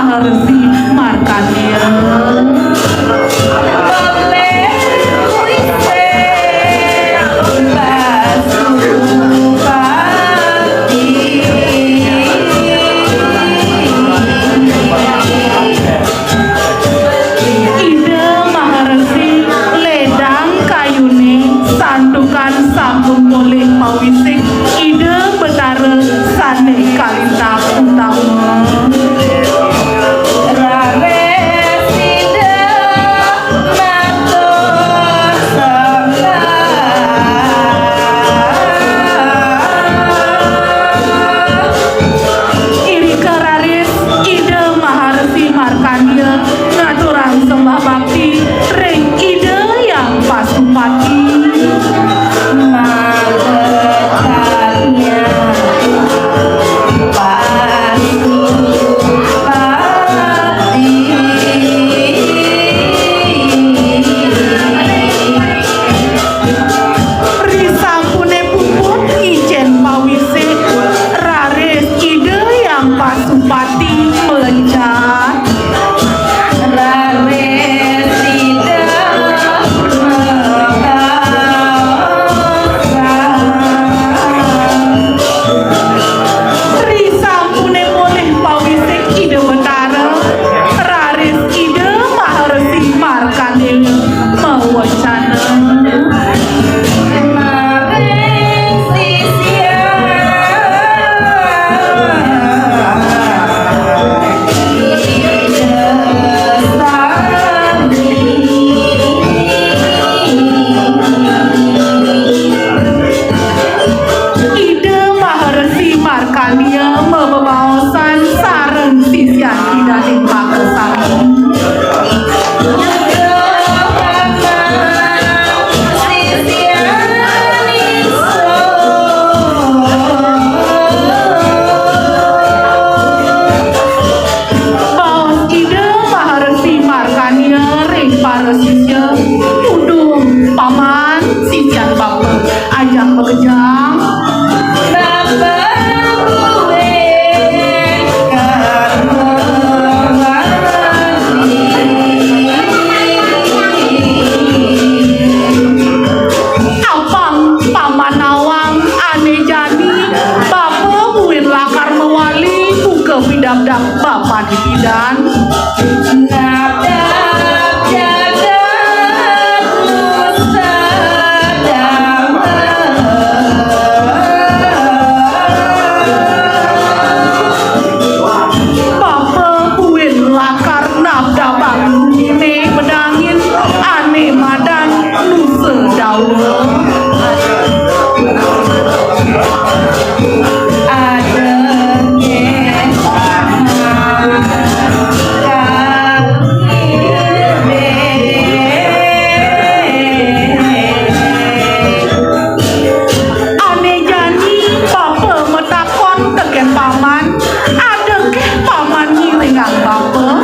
Maharesi Markandeya. Pawisik ide betara sane kalita utama rare sida matur sangga iri kararis ide Maharesi Markandeya ngaturang sembah bakti ring ide yang pasupati Pasupati melencat rare tidak risampune boleh pawisik ide betara raris ide Maharesi Markandeya mewacana Markandeya mebebaosan sareng sisian idaning pakesang baos ide Maharesi Markandeya ring para sisya tudung paman sisian bapak ajang bekejang bidap-dap bapak di bidan ngadap jagat nusa bapak kuin lakar nabdabang ini bedangin ane madan nusa dawa paman ngiringang bapak